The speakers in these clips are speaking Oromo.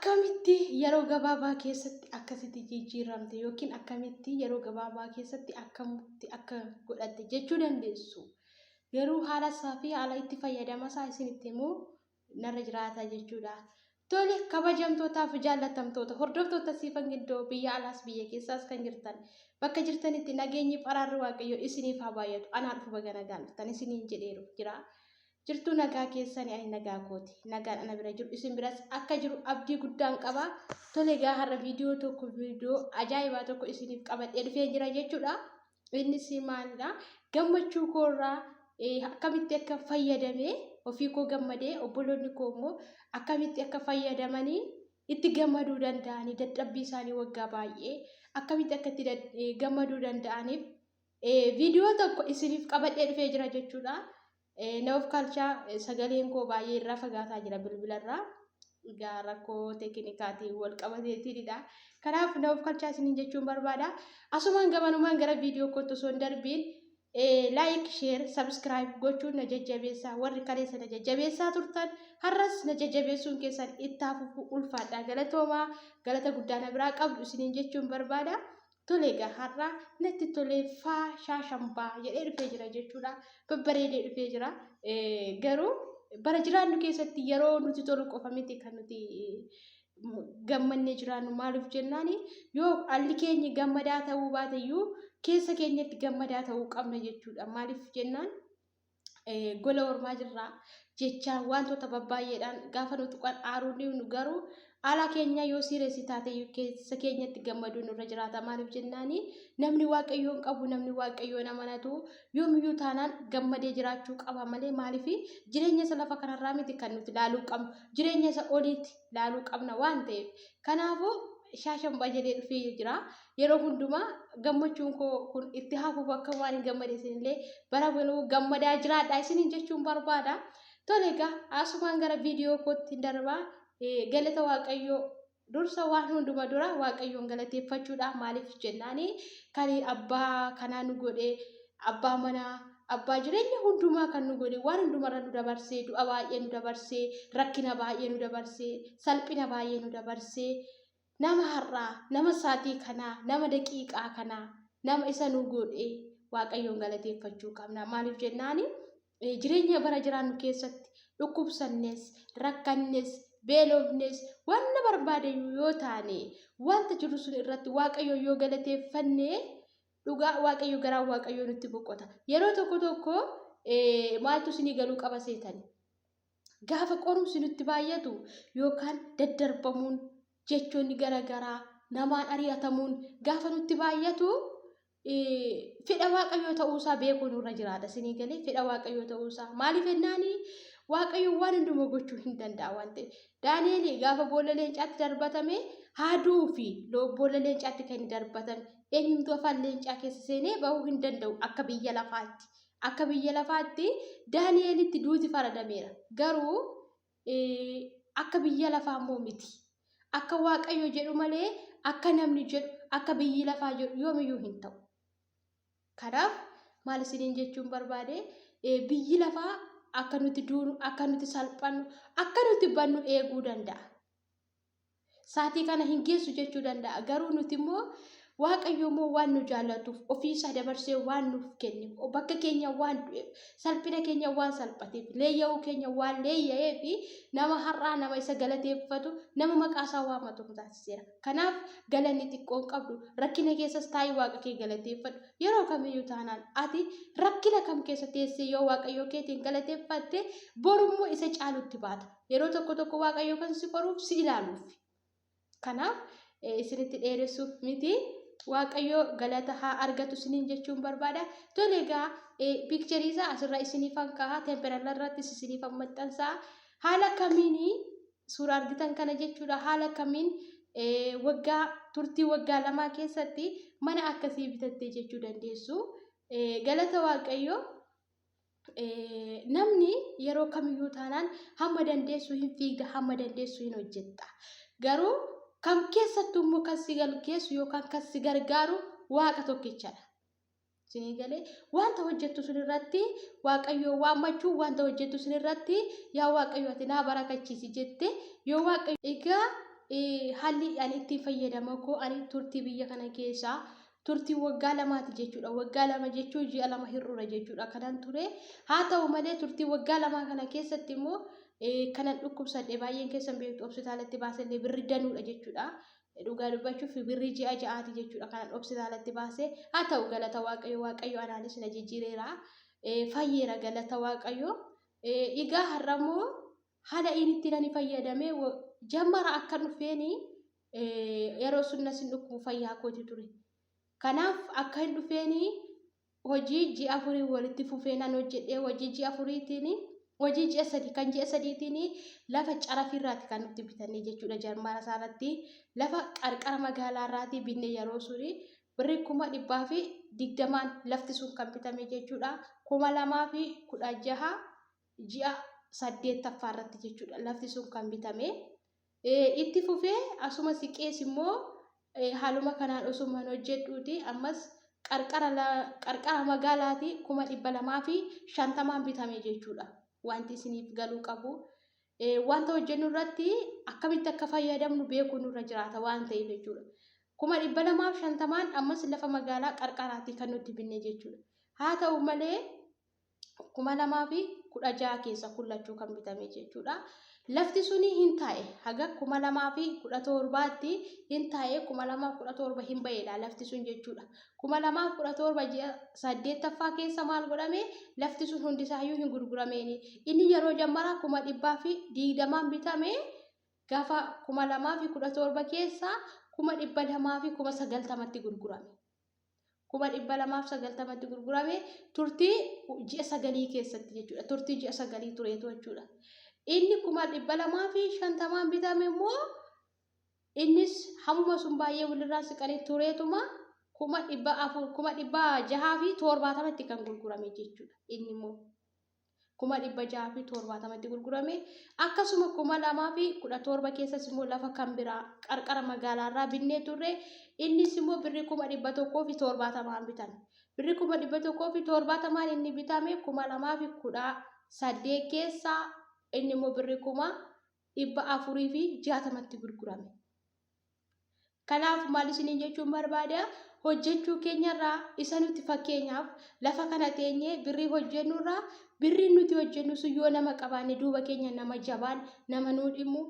akkamitti yeroo gabaabaa keessatti akkasitti jijjiiramte yookiin akkamitti yeroo gabaabaa keessatti akkamitti akka godhatte jechuu dandeessu. Garuu haala isaa fi haala itti fayyadama isaa isinitti himuu narra jiraata jechuudha. Tole kabajamtootaa fi jaallatamtoota hordoftoota siifan giddoo biyya alaas biyya keessaas kan jirtan bakka jirtanitti nageenyi araarri waaqayyo isiniif haa baay'atu. Anaan dhufa ganagaan dhuftan isiniin jedheeru jira. Jirtuu nagaa keessanii ani nagaa kooti. Nagaan ana bira jiru isin biras akka jiru abdii guddaan qaba. Tole egaa har'a viidiyoo ajaa'ibaa tokko isiniif qabadhee dhufee jira jechuudha. Innis maalidha? Gammachuu koorraa akkamitti akka fayyadamee ofii koo gammadee obboloonni koo immoo akkamitti akka fayyadamanii itti gammaduu danda'anii dadhabbii isaanii waggaa baay'ee akkamitti akka itti gammaduu danda'aniif viidiyoo tokko isiniif qabadhee dhufee jira jechuudha. Naaf kalchaa sagaleen koo baay'ee irraa fagaataa jira bilbilarraa. Egaa rakkoo teeknikaatiin wal qabateetidha. Kanaaf naaf kalchaa isiniin jechuun barbaada. Asumaan gamanumaan gara viidiyoo kootti osoo hin darbiin like, share, subscribe gochuun na jajjabeessaa. Warri kaleessa na jajjabeessaa turtan har'as na jajjabeessuun keessan itti hafuuf ulfaadha. Galatoomaa galata guddaa na biraa qabdu isiniin jechuun barbaada. Tole egaa har'a natti tolee shaashambaa jedhee dhufee jira jechuudha. Babbareedee dhufee jira. Garuu bara jiraannu keessatti yeroo nuti tolu qofa miti kan nuti gammannee jiraannu maaliif jennaani yoo alli keenya gammadaa ta'uu baateyyuu keessa keenyatti gammadaa ta'uu qabna jechuudha. Maaliif jennaan gola ormaa jirraa jechaan wantoota babbaay'eedhaan gaafa nuti kan aaruun nu garuu ala keenya yoo sireessi taate keessa keenyatti gammaduu nurra jiraata. Maaliif jennaani namni waaqayyoon qabu namni waaqayyoon amanatu yoomiyyuu taanaan gammadee jiraachuu qaba malee maaliif jireenya isa lafa kanarraa miti kan nuti laaluu qabnu jireenya isa oliitti laaluu qabna waan ta'eef kanaafuu shaashambaa jedhee dhufee jira. Yeroo hundumaa gammachuun koo kun itti hafuuf akka waan hin gammadeessinillee bara baluu gammadaa jiraadha isiniin jechuun barbaada. Tole egaa asumaan gara viidiyoo kootti darbaa. Galata waaqayyoo dursa waan hunduma dura waaqayyoon galateeffachuudha. Maaliif jennaani kan abbaa kanaa nu godhe abbaa manaa abbaa jireenya hundumaa kan nu godhe waan hundumarra nu dabarsee du'a baay'ee nu dabarsee rakkina baay'ee nu dabarsee salphina baay'ee nu dabarsee nama har'aa nama saatii kanaa nama daqiiqaa kanaa nama isa nu godhe waaqayyoon galateeffachuu qabna. Maaliif jennaani jireenya bara jiraannu keessatti dhukkubsannes rakkannes beelofnes wanna barbaade yoo taane wanta jiru sun irratti waaqayyo yoo galateeffanne dhugaa waaqayyo garaa waaqayyo nutti boqota. Yeroo tokko maaltu isinii galuu qaba seetani gaafa qorumsi nutti baay'atu yookaan daddarbamuun jechoonni garagaraa namaan ari'atamuun gaafa nutti baay'atu fedha waaqayyo ta'uusaa beekuu nurra jiraata. Isinii galee fedha waaqayyo ta'uusaa maaliif jennaani waaqayyo waan hundumaa gochuu hin danda'a waan ta'eef Daani'eel gaafa boolla leencaatti darbatame haaduu fi boolla leencaatti kan darbatame eenyumtu afaan leencaa keessa seenee bahuu hin danda'u akka biyya lafaatti. Akka biyya lafaatti Daani'eelitti duuti faradameera. Garuu akka biyya lafaa immoo miti. Akka waaqayyo jedhu malee akka namni jedhu akka biyyi lafaa jedhu yoomiyyuu hin ta'u. Kanaaf maal isiniin jechuun barbaade biyyi lafaa akka nuti duunu akka nuti salphannu akka nuti bannu eeguu danda'a. Saatii kana hin geessu jechuu danda'a. Garuu nuti immoo waaqayyo immoo waan nu jaallatuuf ofiisaa dabarsee waan nuuf kenneef bakka keenya waan du'eef salphina keenya waan salphateef leeyya'uu keenya waan leeyya'eef nama har'aa nama isa galateeffatu nama maqaasaa waamatu taasiseera. Kanaaf galanni xiqqoon qabdu rakkina keessas taa'ii waaqa kee galateeffadhu. Yeroo kamiyyuu taanaan ati rakkina kam keessa teessee yoo waaqayyo keetiin galateeffatte borummoo isa caalutti baata. Yeroo tokko waaqayyo kan si qoruuf si ilaaluuf. Kanaaf isinitti dheeressuuf miti. Waaqayyo galata haa argatu isiniin jechuun barbaada. Tole egaa piikcharii isaa asirra isiniifan kaa'aa temperala irratti isiniifan maxxansaa haala kamiin suuraa argitan kana jechuudha. Haala kamiin turtii waggaa lamaa keessatti mana akkasii bitattee jechuu dandeessu. Galata waaqayyo namni yeroo kamiyyuu taanaan hamma dandeessu hin fiigda hamma dandeessu hin hojjetta. Garuu kam keessattuu immoo kan si galgeessu yookaan kan si gargaaru waaqa tokkichadha. Isinii galee wanta hojjettu sun irratti waaqayyo waammachuu wanta hojjettu sun irratti yaa waaqayyo ati naa barakachiisi jette yoo waaqayyo egaa haalli ani ittiin fayyadama koo ani turtii biyya kana keessaa turtii waggaa lamaati jechuudha. Waggaa lama jechuun ji'a lama hir'uura jechuudha. Kanan ture haa ta'u malee turtii waggaa lamaa kana keessatti immoo kanan dhukkubsadhe baay'een keessan beektu hospitaalatti baasellee birri danuudha jechuudha. Dhugaa dubbachuuf birri ji'a ja'aati jechuudha. Kanan hospitaalatti baasee haa ta'u galata waaqayyo anaanis na jijjiireera. Fayyeera galata waaqayyo. Egaa har'ammoo haala inni itti nani fayyadamee jammara akka dhufeeni yeroo sunna sin dhukkubu fayyaa kooti ture. Kanaaf akka hin dhufeeni hojii ji'a afurii walitti fufee nan hojjedhee hojii ji'a afuriitiin hojii ji'a sadii kan ji'a sadiitiin lafa carafirraati kan nutti bitannee jechuudha. Jarmara isaarratti lafa qarqara magaalaarraati binne yeroo suni birri 120 lafti sun kan bitame jechuudha. 2016 ji'a 8 irratti jechuudha lafti sun kan bitame. Itti fufee asuma siqees immoo haaluma kanaan osuma hojjedhuuti ammas qarqara magaalaati 250 bitame jechuudha. Wanti isiniif galuu qabu wanta hojjennu irratti akkamitti akka fayyadamnu beekuu nurra jiraata waan ta'eef jechuudha. 250 ammas lafa magaalaa qarqaraatti kan nuti binne jechuudha. Haa ta'u malee 2016 keessa kullachuu kan bitame jechuudha. Lafti suni hin taa'e haga 2017tti hin taa'e 2017 hin ba'eedha lafti sun jechuudha. 2017 ji'a 8ffaa keessa maal godhame lafti sun hundisaayyuu hin gurgurameeni. Inni yeroo jammara 220 bitame gaafa 2017 keessa 290tti gurgurame. 290tti gurgurame turtii ji'a 9 keessatti jechuudha. Turtii ji'a 9 tureetu jechuudha. Inni 250 bitame immoo innis hamuma sun baay'ee walirraa siqanii tureetuma 670tti kan gurgurame jechuudha. Inni immoo 670tti gurgurame akkasuma 2017 keessas immoo lafa kan biraa qarqara magaalaarraa binnee turre innis immoo birri 170 bitame. Birri 170 inni bitame 2018 keessa inni immoo birri 460tti gurgurame. Kanaaf maal isiniin jechuun barbaada hojjechuu keenyarraa isa nuti fakkeenyaaf lafa kana teenyee birrii hojjennurraa birrii nuti hojjennu sun yoo nama qabaanne duuba keenya nama jabaan nama nuu dhimmu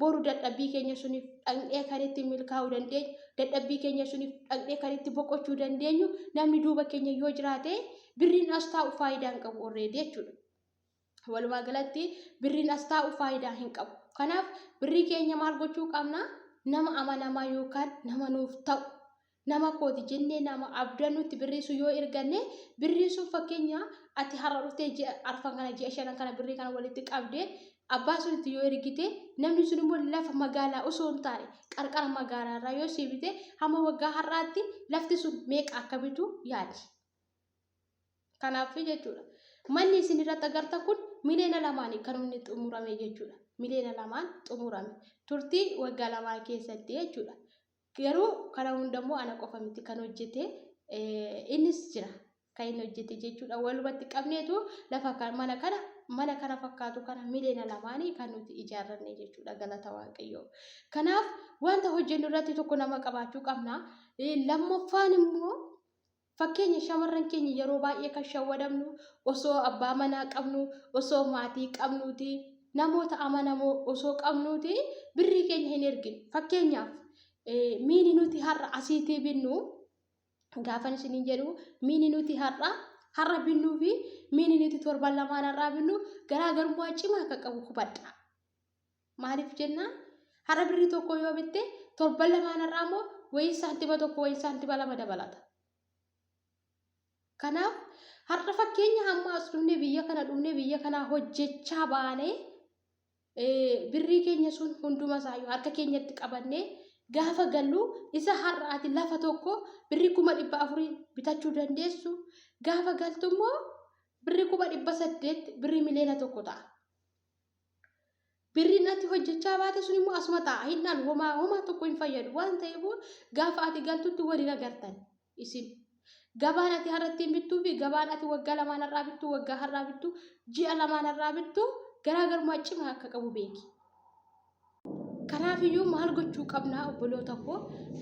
boru dadhabbii keenya suniif dhaqnee kan itti milkaa'uu dandeenyu dadhabbii keenya suniif dhaqnee kan itti boqochuu dandeenyu namni duuba keenya yoo jiraate birriin as taa'u faayidaa hin qabu already jechuudha. Walumaa galatti birriin as taa'u faayidaa hin qabu. Kanaaf birrii keenya maal gochuu qabna? Nama amanamaa yookaan nama nuuf ta'u nama kooti jennee nama abdannutti birrii sun yoo erganne birrii sun fakkeenya ati har'a dhuftee ji'a arfan kana ji'a shanan kana birrii kana walitti qabdee abbaa sunitti yoo ergite namni sun immoo lafa magaalaa osoo hin taane qarqara magaalaarraa yoo siibite hamma waggaa har'aatti lafti sun meeqa akka bitu yaadi. Kanaaf jechuudha. Manni isin irratti agartan kun miliyoona 2 kan inni xumurame jechuudha. Miliyoona 2 xumurame. Turtii waggaa 2 keessatti jechuudha. Garuu kana hundammoo ana qofa miti kan hojjete innis jira kan inni hojjete jechuudha. Walumatti qabneetu lafa mana kana fakkaatu kana miliyoona 2 kan nuti ijaarranne jechuudha galata waaqayyoo. Kanaaf wanta hojjennu irratti tokko nama qabaachuu qabna. Lammaffaan immoo fakkeenya shamarran keenya yeroo baay'ee kan shawwadamnu osoo abbaa manaa qabnu osoo maatii qabnuuti namoota amanamoo osoo qabnuuti birrii keenya hin erginu. Fakkeenyaaf miini nuti har'a asiitii binnu gaafan isiniin jedhu miini nuti har'a binnuu fi miini nuti torban lamaan irraa binnu garaagarummaa cimaa akka qabu hubadha. Maaliif jennaan har'a birrii tokko yoo bitte torban lamaan irraa immoo wayii saantima tokko wayii saantima 2 dabalata. Kanaaf har'a fakkeenya hamma as dhufnee biyya kana hojjechaa baanee birrii keenya sun hunduma isaayyuu harka keenyatti qabannee gaafa gallu isa har'aati lafa tokko birrii 400 bitachuu dandeessu gaafa galtu immoo birrii 800 birrii miliyoona 1 ta'a. Birriin ati hojjechaa baate sun immoo asuma ta'a hin dhalu homaa tokko hin fayyadu waan ta'eef gaafa ati galtutti waliin agartan isin. Gabaan ati har'atti bittuu fi gabaan ati waggaa 2 irraa bittu waggaa har'aa bittu ji'a 2 irraa bittu garaagarummaa cimaa akka qabu beeki. Kanaafiyyuu maal gochuu qabnaa obboloota koo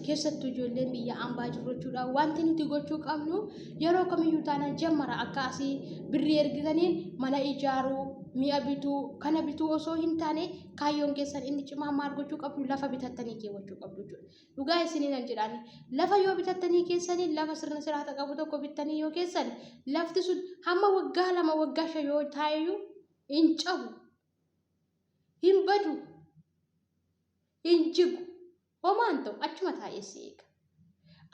keessattuu ijoolleen biyya ambaa jirru jechuudha. Wanti nuti gochuu qabnu yeroo kamiyyuu taanaan jammara akka asii birrii ergitaniin mana ijaaruu, mi'a bituu, kana bituu osoo hin taane kaayyoon keessan inni cimaa maal gochuu qabdu lafa bitattanii keewwachuu qabdu jechuudha. Dhugaa isiniin hin jedhaani. Lafa yoo bitattanii keessanii lafa sirna siraata qabu tokko bittanii yoo keessan lafti sun hamma waggaa 2 waggaa 5 yoo taayyuu hin cabu, hin badu. Injigu homaan ta'u achuma taa'ee si eega.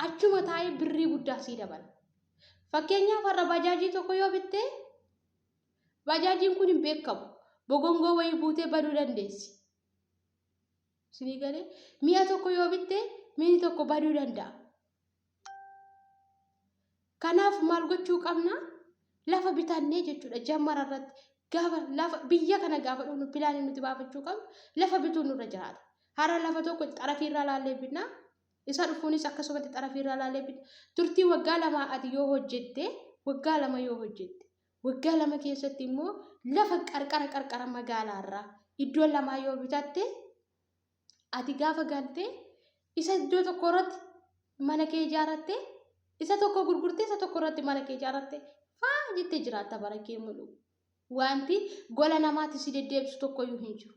Achuma taa'ee birrii guddaa sii dabala. Fakkeenyaaf har'a bajaajii tokko yoo bitte bajaajiin kun hin beekamu. Bogongoo wayii buutee baduu dandeessi. Sinii galee mi'a tokko yoo bitte mi'i tokko baduu danda'a. Kanaaf maal gochuu qabna? Lafa bitannee jechuudha jammara irratti gaafa lafa biyya kana gaafa dhufnu pilaanii nuti baafachuu qabnu lafa bituun nurra jiraata. Hara lafa tokko xarafiirraa laallee binna. Isa dhufuunis akkasumatti xarafiirraa laallee binna. Turtii waggaa 2 ati yoo hojjette, waggaa 2 yoo hojjette, waggaa 2 keessatti immoo lafa qarqara magaalaarraa iddoo 2 yoo bitatte ati gaafa galtee isa iddoo tokko irratti mana kee ijaaratte, isa tokko gurgurtee isa tokko irratti mana kee ijaaratte faa jettee jiraatta bara kee mulu. Wanti gola namaatti si deddeebisu tokkoyyuu hin jiru.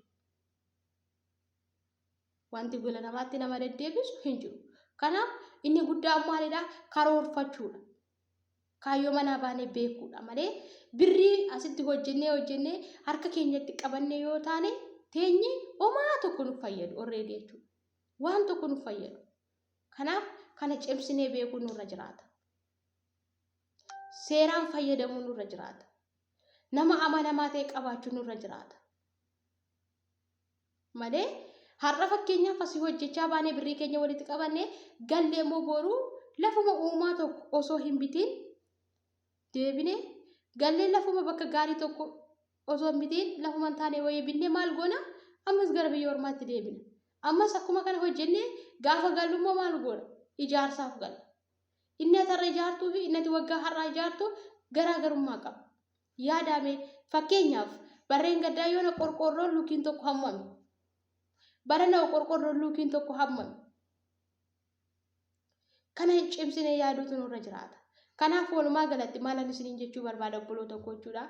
Wanti gola namaatti nama deddeebisu hin jiru. Kanaaf inni guddaan maalidha? Karoorfachuudha. Kaayyoo manaa baanee beekuudha malee birrii asitti hojjennee harka keenyatti qabannee yoo taane teenye homaa tokko nu fayyadu already jechuudha. Waan tokko nu fayyadu. Kanaaf kana cimsinee beekuu nurra jiraata. Seeraan fayyadamuu nurra jiraata. Nama amanamaa ta'e qabaachuu nurra jiraata. Malee har'a fakkeenyaaf asii hojjechaa baanee birrii keenya walitti qabannee gallee immoo boru lafuma uumaa tokko osoo hin bitiin deebine gallee lafuma bakka gaarii tokko osoo hin bitiin lafuma taane wayii binnee maal goona ammas gara biyya ormaatti deebina. Ammas akkuma kana hojjennee gaafa gallu immoo maal goona ijaarsaaf galla. Inni atarra ijaartuu fi inni waggaa har'aa ijaartu garaagarummaa qaba. Yaadame fakkeenyaaf barreen gaddaa yoona qorqorroon lukiin tokko hammame. Barana qorqorroon lukiin tokko hammame. Kana cimsinee yaaduutu nurra jiraata. Kanaaf walumaa galatti maal ani isiniin jechuu barbaada obboloota koo jechuudha.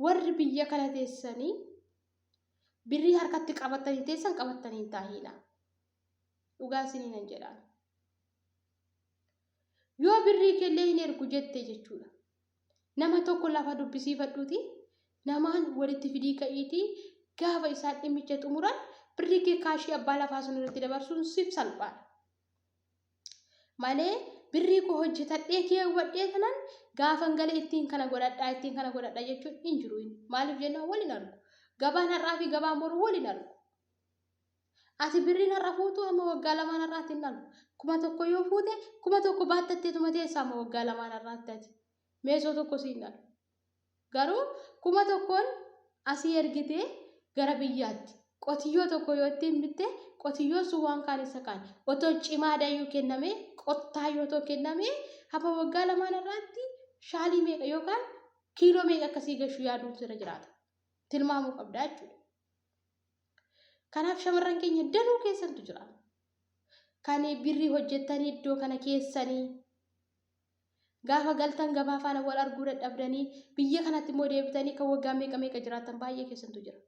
Warri biyya kana teessanii birrii harkatti qabatanii teessan qabatanii hin taa'ina. Dhugaa isiniin hin jedhaan. Yoo birrii kellee hin ergu jette jechuudha. Nama tokko lafa dubbisiifadhuuti namaan walitti fidii ka'iitii gaafa isaan dhimmicha xumuran birrii kee kaashii abbaa lafaa sun irratti dabarsuun siif salphaadha. Malee birrii koo hojjetadhee keewwadhee kanan gaafan galee ittiin kana godhadhaa jechuun hin jiru. Maaliif jennaan waliin argu. Gabaan har'aa fi gabaan boru waliin argu. Ati birriin har'a fuutu amma waggaa 2 har'aatti hin argu. 1,000 yoo fuute 1,000 baattatteetuma teessaa amma waggaa 2 har'aatti ati. Meesoo tokko siin dhalu. Garuu 1,000 asii ergitee gara biyyaatti qotiyyoo tokko yoo ittiin bitte qotiyyoo sun waan kaan isa kaan otoo cimaadhayyuu kenname qottaa yoo ta'u kenname hamma waggaa 2 irratti shaalii meeqa yookaan kiiloo meeqa akkasii gashuu yaaduun sirra jiraata. Tilmaamuu qabda jechuudha. Kanaaf shamarran keenya danuu keessantu jira. Kan birrii hojjettanii iddoo kana keessanii gaafa galtan gabaa faana wal arguu dadhabdanii biyya kanatti immoo deebitanii kan waggaa meeqa jiraatan baay'ee keessantu jira.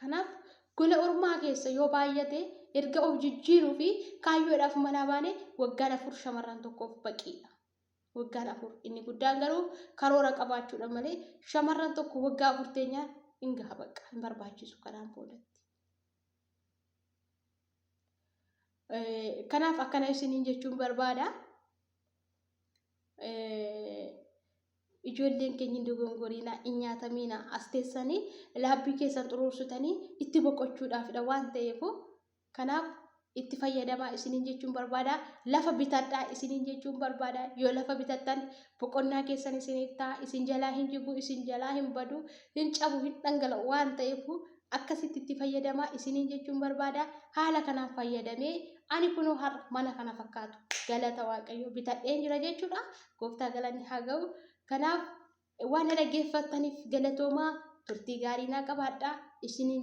Kanaaf gola ormaa keessa yoo baay'ate erga of jijjiiruu fi kaayyoodhaaf mana baane waggaan 4 shamarran tokkoof baqiidha. Waggaan 4 inni guddaan garuu karoora qabaachuudha malee shamarran tokko waggaa 4 teenyaa hin gaha baqa hin barbaachisu kanaan boodatti. Kanaaf akkana isiniin jechuun barbaada. Ijoolleen keenya hin dogongoriina hin nyaatamiina as teessanii laabbii keessan xuruursitanii itti boqochuudhaafidha waan ta'eef kanaaf itti fayyadamaa isiniin jechuun barbaada. Lafa bitadhaa isiniin jechuun barbaada. Yoo lafa bitattan boqonnaa keessan isiniif ta'a isin jalaa hin jigu isin jalaa hin badu hin cabu hin dhangala'u waan ta'eef akkasitti itti fayyadamaa isiniin jechuun barbaada. Haala kanaan fayyadamee ani kunoo har'a mana kana fakkaatu galata waaqayyo bitadheen jira jechuudha. Gooftaa galanni haa ga'u. Kanaaf waan dhaggeeffattaniif galatoomaa turtii gaarii naa qabaadhaa isiniin